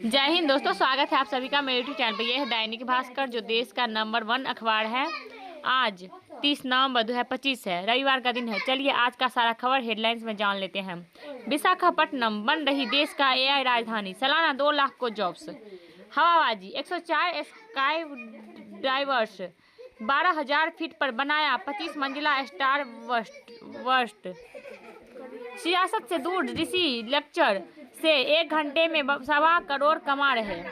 जय हिंद दोस्तों, स्वागत है आप सभी का मेरे यूट्यूब चैनल पर। यह है दैनिक भास्कर जो देश का नंबर 1 अखबार है। आज 30 नवंबर 2025 है, रविवार का दिन है। चलिए आज का सारा खबर हेडलाइंस में जान लेते हैं। विशाखापट्टनम बन रही देश का एआई राजधानी, सालाना 2 लाख को जॉब्स। हवाबाजी 104 स्काई डाइवर्स, 12,000 फीट पर बनाया 25 मंजिला स्टार वर्स्ट। सियासत से दूर ऋषि लेक्चर से 1 घंटे में 1.25 करोड़ कमा रहे।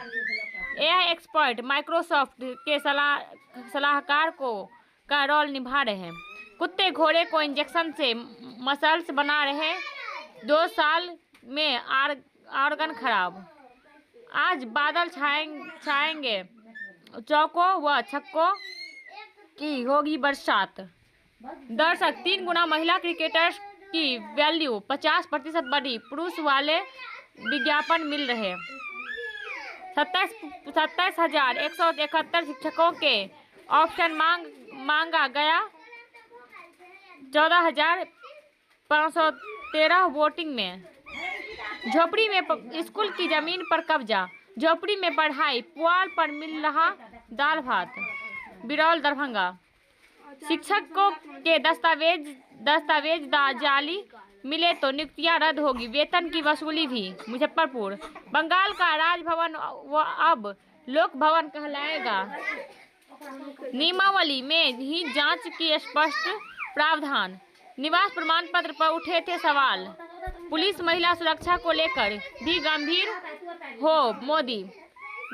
एआई एक्सपर्ट माइक्रोसॉफ्ट के सलाहकार का रोल निभा रहे। कुत्ते घोड़े को इंजेक्शन से मसल्स बना रहे। 2 साल में ऑर्गन खराब। आज बादल छाएंगे, चौकों व छक्कों की होगी बरसात। दर्शक 3 गुना महिला क्रिकेटर्स की वैल्यू 50% बढ़ी, पुरुष वाले विज्ञापन मिल रहे। 27,171 शिक्षकों के ऑप्शन मांगा गया। 14,513 वोटिंग में। झोपड़ी में स्कूल की जमीन पर कब्जा, झोपड़ी में पढ़ाई, पुआल पर मिल रहा दाल भात। बिरौल दरभंगा, शिक्षकों के दस्तावेज जाली मिले तो नियुक्तियां रद्द होगी, वेतन की वसूली भी। मुजफ्फरपुर, बंगाल का राजभवन अब लोक भवन कहलाएगा। नियमावली में ही जांच की स्पष्ट प्रावधान। निवास प्रमाण पत्र पर उठे थे सवाल। पुलिस महिला सुरक्षा को लेकर भी गंभीर हो मोदी।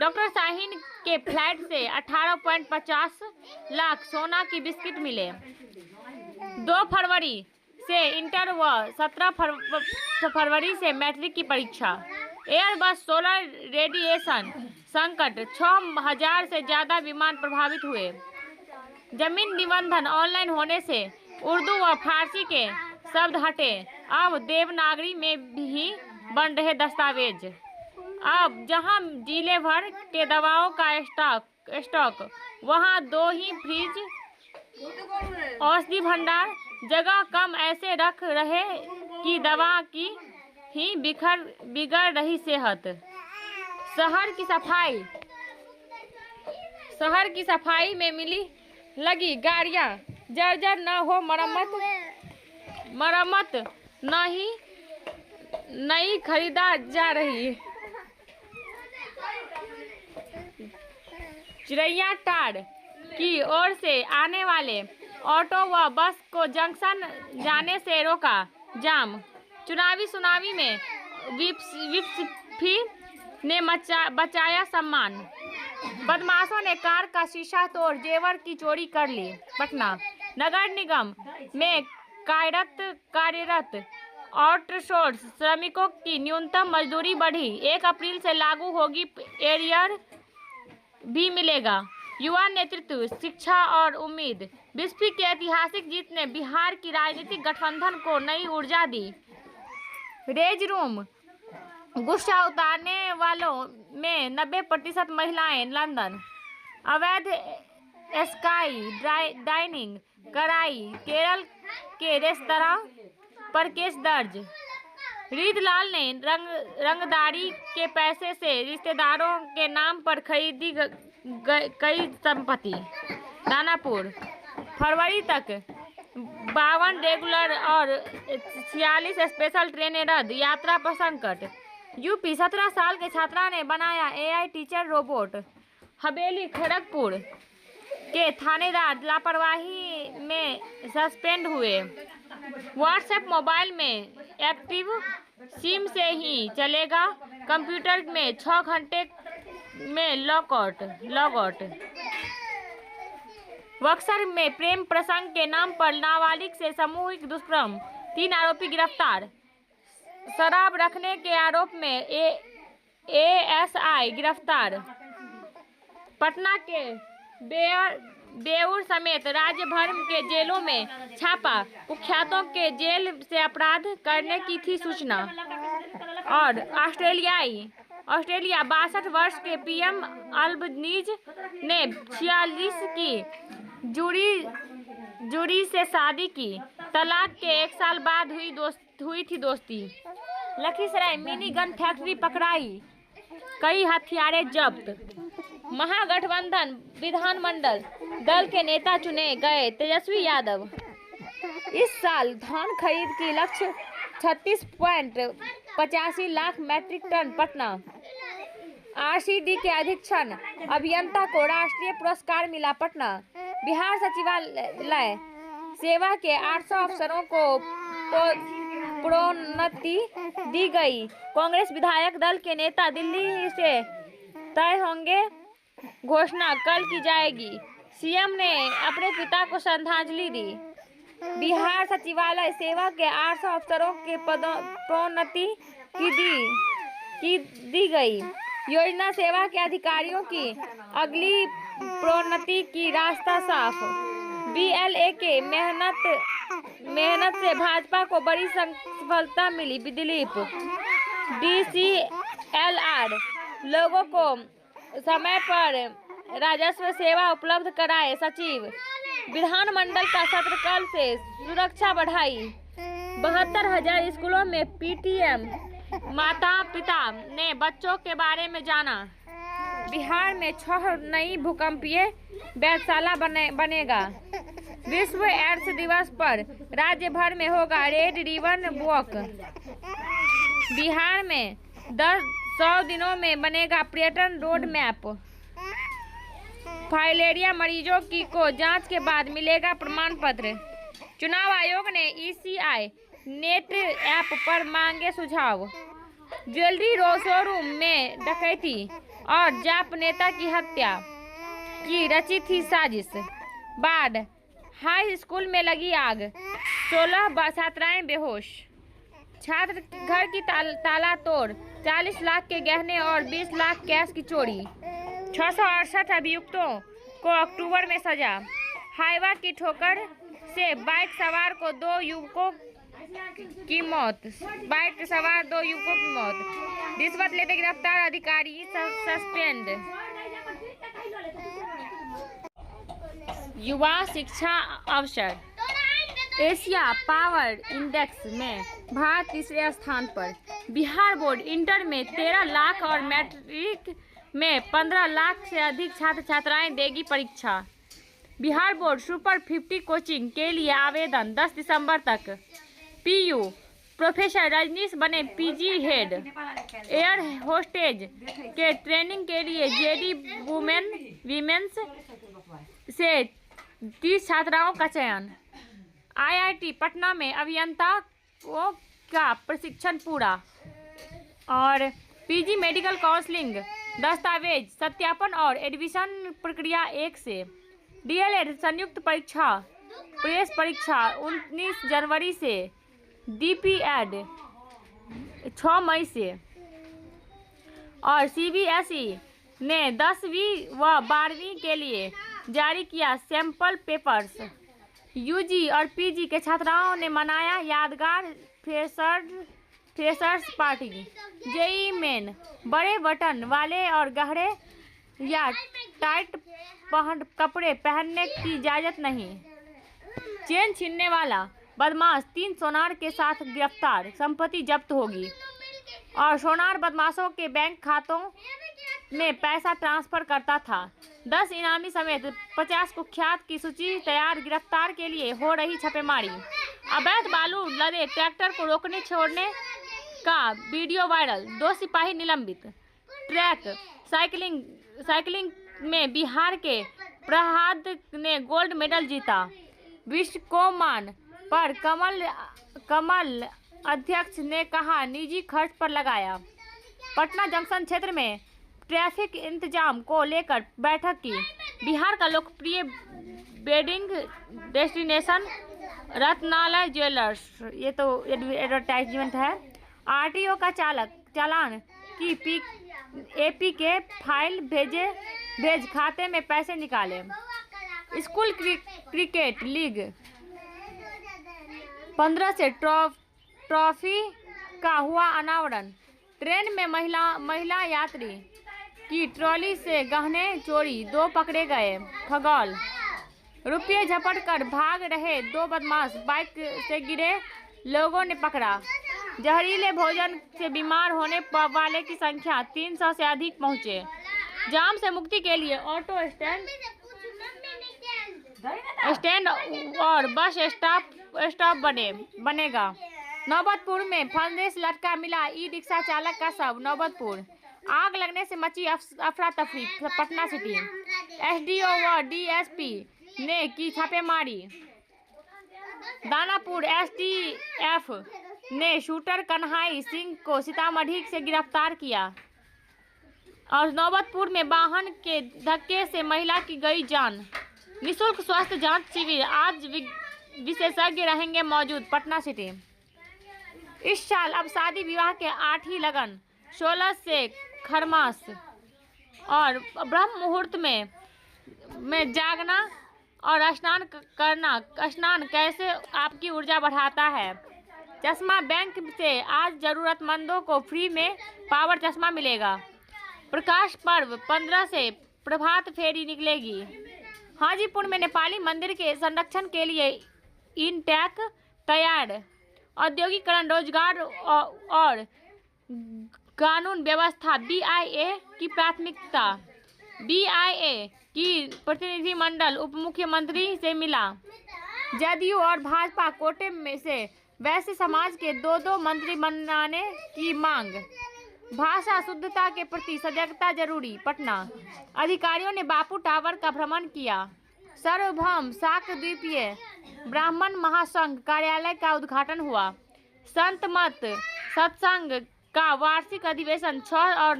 डॉक्टर शाहीन के फ्लैट से 18.50 लाख सोना की बिस्किट मिले। 2 फरवरी से इंटर व 17 फरवरी से मैट्रिक की परीक्षा। एयरबस सोलर रेडिएशन संकट, 6,000 से ज्यादा विमान प्रभावित हुए। जमीन निबंधन ऑनलाइन होने से उर्दू व फारसी के शब्द हटे, अब देवनागरी में भी बन रहे दस्तावेज। अब जहां जिले भर के दवाओं का स्टॉक वहां 2 ही फ्रिज। औषधि भंडार जगह कम, ऐसे रख रहे कि दवा की ही बिगड़ रही सेहत। शहर की सफाई में लगी गाड़ियां जर्जर न हो, मरम्मत नई खरीदा जा रही। चिरैया टाड़ की ओर से आने वाले ऑटो व बस को जंक्शन जाने से रोका। जाम। चुनावी सुनामी में विपक्षी ने बचाया सम्मान। बदमाशों ने कार का शीशा तोड़ जेवर की चोरी कर ली। पटना, नगर निगम में कार्यरत आउटसोर्स श्रमिकों की न्यूनतम मजदूरी बढ़ी। 1 अप्रैल से लागू होगी, एरियर भी मिलेगा। युवा नेतृत्व, शिक्षा और उम्मीद। बिस्फी की ऐतिहासिक जीत ने बिहार की राजनीतिक गठबंधन को नई ऊर्जा दी। रेज रूम, गुस्सा उतारने वालों में 90% महिलाएं। लंदन, अवैध स्काई डाइनिंग कराई, केरल के रेस्तरां पर केस दर्ज। रीतलाल ने रंगदारी के पैसे से रिश्तेदारों के नाम पर खरीदी कई संपत्ति। दानापुर, फरवरी तक 52 रेगुलर और 46 स्पेशल ट्रेनें रद्द, यात्रा पर संकट। यूपी, 17 साल के छात्रा ने बनाया एआई टीचर रोबोट। हवेली, खड़गपुर के थानेदार लापरवाही में सस्पेंड हुए। व्हाट्सएप मोबाइल में एक्टिव सिम से ही चलेगा, कंप्यूटर में 6 घंटे में लॉग आउट। बक्सर में प्रेम प्रसंग के नाम पर नाबालिग से सामूहिक दुष्कर्म, 3 आरोपी गिरफ्तार। शराब रखने के आरोप में एएसआई गिरफ्तार। पटना के बेऊर समेत राज्य भर के जेलों में छापा, कुख्यातों के जेल से अपराध करने की थी सूचना। और ऑस्ट्रेलिया 62 वर्ष के पीएम अल्बनीज ने 46 की जूरी से शादी की। तलाक के 1 साल बाद हुई थी दोस्ती। लखीसराय मिनी गन फैक्ट्री पकड़ाई। कई हथियारें जब्त। महागठबंधन विधानमंडल दल के नेता चुने गए तेजस्वी यादव। इस साल धान खरीद की लक्ष्य 36.85 lakh metric tonne. Patna RCD के अधीक्षण अभियंता को राष्ट्रीय पुरस्कार मिला। पटना बिहार सचिवालय सेवा के 800 अफसरों को प्रोन्नति दी गई। कांग्रेस विधायक दल के नेता दिल्ली से तय होंगे, घोषणा कल की जाएगी। सीएम ने अपने पिता को श्रद्धांजलि दी। बिहार सचिवालय सेवा के 800 अफसरों के प्रोन्नति की दी गई। योजना सेवा के अधिकारियों की अगली प्रोन्नति की रास्ता साफ। बीएलए के मेहनत से भाजपा को बड़ी सफलता मिली। दिलीप डीसीएलआर लोगों को समय पर राजस्व सेवा उपलब्ध कराए। सचिव विधानमंडल का सत्र कल से सुरक्षा बढ़ाई। 72,000 स्कूलों में पीटीएम माता पिता ने बच्चों के बारे में जाना। बिहार में 6 नई भूकंपीय वेधशाला बनेगा। विश्व एड्स दिवस पर राज्य भर में होगा रेड रिबन वॉक। बिहार में 100 दिनों में बनेगा पर्यटन रोड मैप। फाइलेरिया मरीजों को जांच के बाद मिलेगा प्रमाण पत्र। चुनाव आयोग ने ईसीआई नेट ऐप पर मांगे सुझाव। ज्वेलरी शोरूम में डकैती और जाप नेता की हत्या की रची थी साजिश। बाढ़ हाई स्कूल में लगी आग, 16 छात्राएं बेहोश। छात्र घर की ताला तोड़ 40 लाख के गहने और 20 लाख कैश की चोरी। 668 अभियुक्तों को अक्टूबर में सजा। हाईवा की ठोकर से बाइक सवार 2 युवकों की मौत। रिश्वत लेते गिरफ्तार अधिकारी सस्पेंड। युवा शिक्षा अवसर। एशिया पावर इंडेक्स में भारत तीसरे स्थान पर। बिहार बोर्ड इंटर में 13 लाख और मैट्रिक में 15 लाख से अधिक छात्र छात्राएं देगी परीक्षा। बिहार बोर्ड सुपर 50 कोचिंग के लिए आवेदन 10 दिसंबर तक। पीयू प्रोफेसर रजनीश बने पीजी हेड। एयर होस्टेज के ट्रेनिंग के लिए जेडी वीमेंस से 30 छात्राओं का चयन। आईआईटी पटना में अभियंताओं का प्रशिक्षण पूरा। और पीजी मेडिकल काउंसलिंग दस्तावेज सत्यापन और एडमिशन प्रक्रिया 1 से। डीएलएड संयुक्त परीक्षा प्रेस परीक्षा 19 जनवरी से। डीपीएड 6 मई से। और सीबीएसई ने 10वीं व 12वीं के लिए जारी किया सैंपल पेपर्स। यूजी और पीजी के छात्राओं ने मनाया यादगार फ्रेशर्स पार्टी। जेईई मेन बड़े बटन वाले और गहरे या टाइट कपड़े पहनने की इजाजत नहीं। चेन छीनने वाला बदमाश 3 सोनार के साथ गिरफ्तार, संपत्ति जब्त होगी। और सोनार बदमाशों के बैंक खातों में पैसा ट्रांसफर करता था। 10 इनामी समेत 50 कुख्यात की सूची तैयार। गिरफ्तार के लिए हो रही छापेमारी। अवैध बालू लदे ट्रैक्टर को रोकने छोड़ने का वीडियो वायरल, 2 सिपाही निलंबित। ट्रैक साइकिलिंग में बिहार के प्रहाद ने गोल्ड मेडल जीता। विश्वकोमान पर कमल अध्यक्ष ने कहा निजी खर्च पर लगाया। पटना जंक्शन क्षेत्र में ट्रैफिक इंतजाम को लेकर बैठक की। बिहार का लोकप्रिय वेडिंग डेस्टिनेशन रत्नालय ज्वेलर्स, ये तो एडवर्टाइजमेंट है। आरटीओ का चालान की एपी के फाइल भेज खाते में पैसे निकाले। स्कूल क्रिकेट लीग 15 से ट्रॉफी का हुआ अनावरण। ट्रेन में महिला यात्री की ट्रॉली से गहने चोरी, 2 पकड़े गए। खगौल रुपये झपट कर भाग रहे 2 बदमाश बाइक से गिरे, लोगों ने पकड़ा। जहरीले भोजन से बीमार होने वाले की संख्या 300 से अधिक पहुंचे। जाम से मुक्ति के लिए ऑटो स्टैंड और बस स्टॉप बनेगा। नौबतपुर में फंदे से लटका मिला ई रिक्शा चालक का शव। नौबतपुर आग लगने से मची अफरा तफरी। पटना सिटी एसडीओ व डीएसपी ने की छापेमारी। दानापुर एसटीएफ ने शूटर कन्हई सिंह को सीतामढ़ी से गिरफ्तार किया। और नौबतपुर में वाहन के धक्के से महिला की गई जान। निःशुल्क स्वास्थ्य जांच शिविर आज विशेषज्ञ रहेंगे मौजूद। पटना सिटी इस साल अब शादी विवाह के 8 ही लगन, 16 से खरमास और ब्रह्म मुहूर्त में जागना और स्नान करना। स्नान कैसे आपकी ऊर्जा बढ़ाता है। चश्मा बैंक से आज जरूरतमंदों को फ्री में पावर चश्मा मिलेगा। प्रकाश पर्व 15 से प्रभात फेरी निकलेगी। हाजीपुर में नेपाली मंदिर के संरक्षण के लिए इनटैक तैयार। औद्योगिकरण, रोजगार और कानून व्यवस्था बीआईए की प्राथमिकता। बीआईए की प्रतिनिधिमंडल उप मुख्यमंत्री से मिला। जदयू और भाजपा कोटे में से वैश्य समाज के 2 मंत्री बनाने की मांग। भाषा शुद्धता के प्रति सजगता जरूरी। पटना अधिकारियों ने बापू टावर का भ्रमण किया। सार्वभौम शाक्त द्वीपीय ब्राह्मण महासंघ कार्यालय का उद्घाटन हुआ। संत मत सत्संग का वार्षिक अधिवेशन 6 और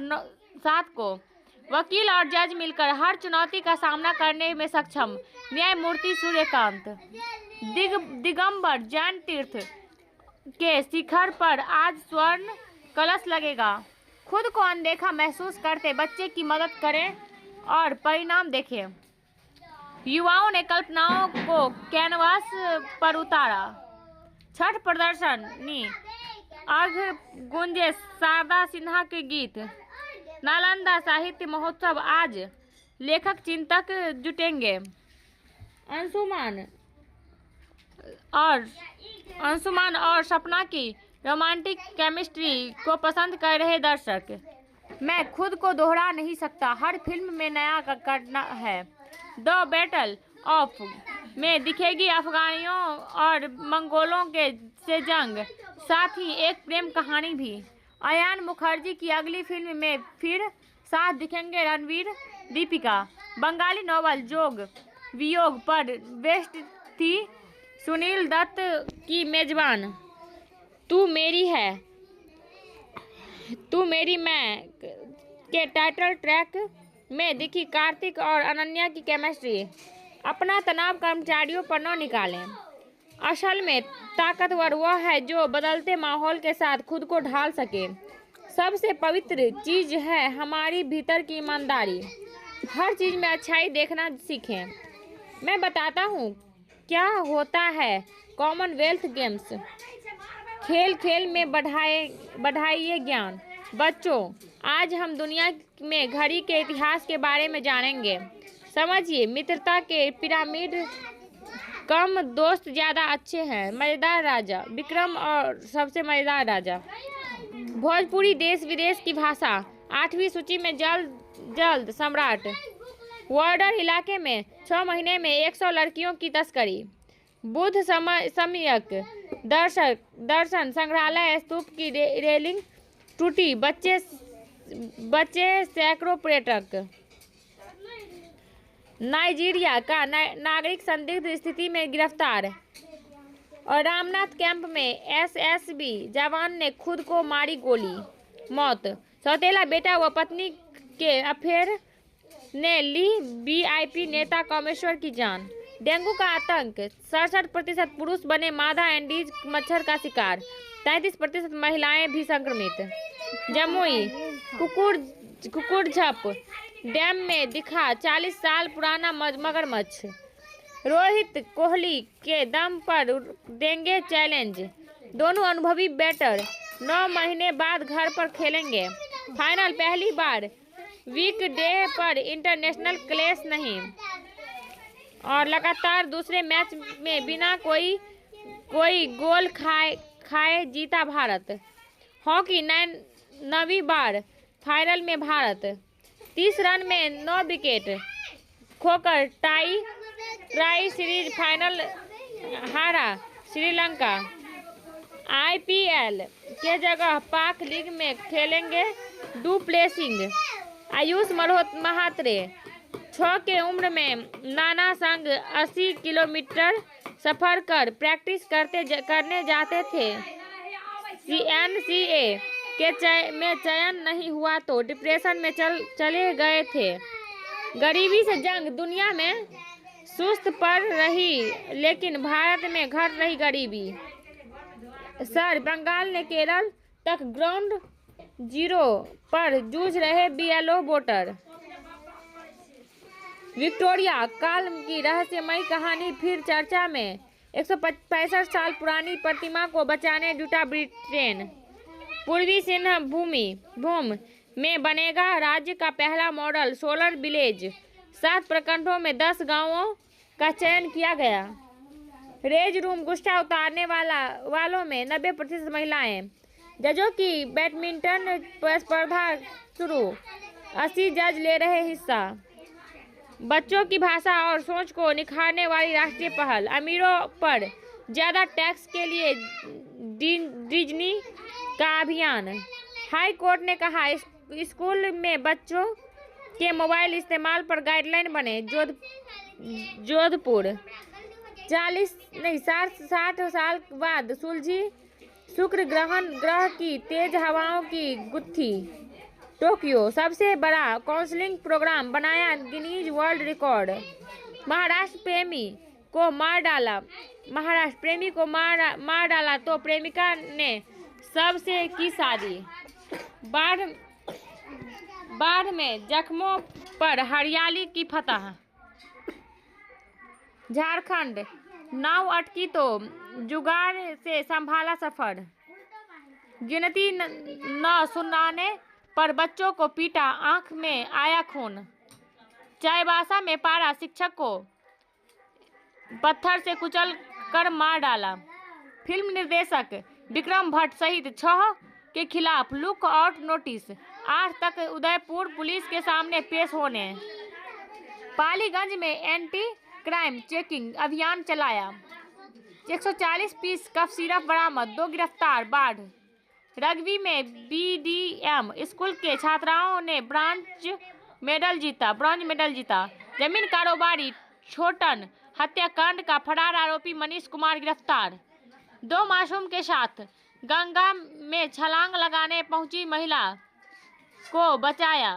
7 को। वकील और जज मिलकर हर चुनौती का सामना करने में सक्षम। न्यायमूर्ति सूर्यकांत। दिगंबर जैन तीर्थ के शिखर पर आज स्वर्ण कलश लगेगा। खुद को अनदेखा महसूस करते बच्चे की मदद करें और परिणाम देखें। युवाओं ने कल्पनाओं को कैनवास पर उतारा। छठ प्रदर्शनी अर्घ गुंजे शारदा सिन्हा के गीत। नालंदा साहित्य महोत्सव आज लेखक चिंतक जुटेंगे। अंशुमान और सपना की रोमांटिक केमिस्ट्री को पसंद कर रहे दर्शक। मैं खुद को दोहरा नहीं सकता, हर फिल्म में नया करना है। द बैटल ऑफ में दिखेगी अफगानियों और मंगोलों के से जंग, साथ ही एक प्रेम कहानी भी। अयान मुखर्जी की अगली फिल्म में फिर साथ दिखेंगे रणवीर दीपिका। बंगाली नॉवल जोग वियोग पर बेस्ट थी सुनील दत्त की मेजबान। तू मेरी है तू मेरी मैं के टाइटल ट्रैक में दिखी कार्तिक और अनन्या की केमिस्ट्री। अपना तनाव कर्मचारियों पर न निकालें। असल में ताकतवर वह है जो बदलते माहौल के साथ खुद को ढाल सके। सबसे पवित्र चीज है हमारी भीतर की ईमानदारी। हर चीज में अच्छाई देखना सीखें। मैं बताता हूँ क्या होता है कॉमनवेल्थ गेम्स। खेल खेल में बढ़ाइए ज्ञान। बच्चों, आज हम दुनिया में घड़ी के इतिहास के बारे में जानेंगे। समझिए, मित्रता के पिरामिड कम, दोस्त ज़्यादा अच्छे हैं। मज़ेदार राजा विक्रम और सबसे मज़ेदार राजा। भोजपुरी देश विदेश की भाषा 8वीं सूची में जल्द सम्राट। वार्डर इलाके में 6 महीने में 100 लड़कियों की तस्करी। बुद्ध सम्यक दर्शन संग्रहालय स्तूप की रेलिंग टूटी, बच्चे सैकड़ों पर्यटक। नाइजीरिया का नागरिक संदिग्ध स्थिति में गिरफ्तार। और रामनाथ कैंप में एसएसबी जवान ने खुद को मारी गोली, मौत। सौतेला बेटा व पत्नी के अफेयर ने ली वीआईपी नेता कामेश्वर की जान। डेंगू का आतंक, 67% पुरुष बने मादा एंडीज मच्छर का शिकार, 33% महिलाएं भी संक्रमित। जमुई कुकुरझप डैम में दिखा 40 साल पुराना मगरमच्छ। रोहित कोहली के दम पर देंगे चैलेंज। दोनों अनुभवी बैटर 9 महीने बाद घर पर खेलेंगे फाइनल। पहली बार वीकडे पर इंटरनेशनल क्लैश नहीं। और लगातार दूसरे मैच में बिना कोई गोल खाए जीता भारत। हॉकी 9वीं बार फाइनल में भारत। 30 रन में 9 विकेट खोकर ट्राई सीरीज फाइनल हारा श्रीलंका। IPL के जगह पाक लीग में खेलेंगे डुप्लेसिस। आयुष महात्रे 6 के उम्र में नाना संग 80 किलोमीटर सफर कर प्रैक्टिस करने जाते थे। NCA में चयन नहीं हुआ तो डिप्रेशन में चले गए थे। गरीबी से जंग दुनिया में सुस्त पड़ रही, लेकिन भारत में घट रही गरीबी। सर बंगाल ने केरल तक ग्राउंड जीरो पर जूझ रहे BLO वोटर। विक्टोरिया काल की रहस्यमयी कहानी फिर चर्चा में। 165 साल पुरानी प्रतिमा को बचाने जुटा ब्रिटेन। पूर्वी सिंहभूम में बनेगा राज्य का पहला मॉडल सोलर विलेज। 7 प्रखंडों में 10 गांवों का चयन किया गया। रेज रूम गुस्सा उतारने वालों में 90% महिलाएं। जजों की बैडमिंटन स्पर्धा शुरू, 80 जज ले रहे हिस्सा। बच्चों की भाषा और सोच को निखारने वाली राष्ट्रीय पहल। अमीरों पर ज्यादा टैक्स के लिए डिज्नी का अभियान। हाई कोर्ट ने कहा स्कूल में बच्चों के मोबाइल इस्तेमाल पर गाइडलाइन बने। जोधपुर 60 साल बाद सुलझी शुक्र ग्रह की तेज हवाओं की गुत्थी। टोक्यो सबसे बड़ा काउंसलिंग प्रोग्राम बनाया गिनीज वर्ल्ड रिकॉर्ड। महाराष्ट्र प्रेमी को मार डाला तो प्रेमिका ने सबसे की शादी। बाढ़ में जख्मों पर हरियाली की फतह। झारखंड नाव अटकी तो जुगाड़ से संभाला सफर। गिनती न सुनाने पर बच्चों को पीटा, आंख में आया खून। चाईबासा में पारा शिक्षक को पत्थर से कुचल कर मार डाला। फिल्म निर्देशक विक्रम भट्ट सहित 6 के खिलाफ लुक आउट नोटिस। 8 तक उदयपुर पुलिस के सामने पेश होने। पालीगंज में एंटी क्राइम चेकिंग अभियान चलाया। 140 पीस कफ सिरप बरामद, 2 गिरफ्तार। बाढ़ रग्बी में BDM स्कूल के छात्राओं ने ब्रॉन्ज मेडल जीता। जमीन कारोबारी छोटन हत्याकांड का फरार आरोपी मनीष कुमार गिरफ्तार। 2 मासूम के साथ गंगा में छलांग लगाने पहुंची महिला को बचाया।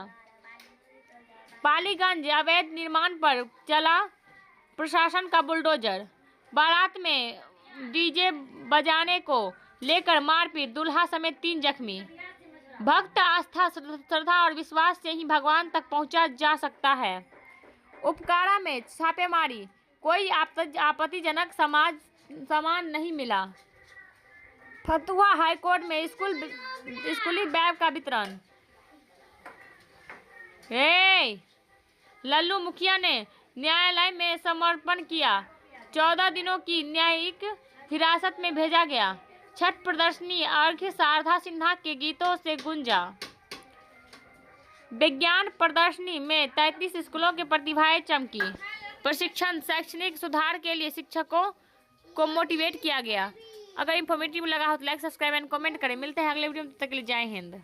पालीगंज अवैध निर्माण पर चला प्रशासन का बुलडोजर। बारात में डीजे बजाने को लेकर मारपीट, दूल्हा समेत 3 जख्मी। भक्त आस्था, श्रद्धा और विश्वास से ही भगवान तक पहुंचा जा सकता है। उपकारा में छापेमारी, कोई आपत्तिजनक सामान नहीं मिला। फतुहा हाईकोर्ट में स्कूली बैग का वितरण। लल्लू मुखिया ने न्यायालय में समर्पण किया। 14 दिनों की न्यायिक हिरासत में भेजा गया। छठ प्रदर्शनी अर्घ्य शारदा सिन्हा के गीतों से गुंजा। विज्ञान प्रदर्शनी में 33 स्कूलों के प्रतिभाएं चमकी। प्रशिक्षण शैक्षणिक सुधार के लिए शिक्षकों को मोटिवेट किया गया। अगर इन्फॉर्मेटिव लगा हो तो लाइक, सब्सक्राइब एंड कमेंट करें। मिलते हैं अगले वीडियो में, तब तक के लिए जय हिंद।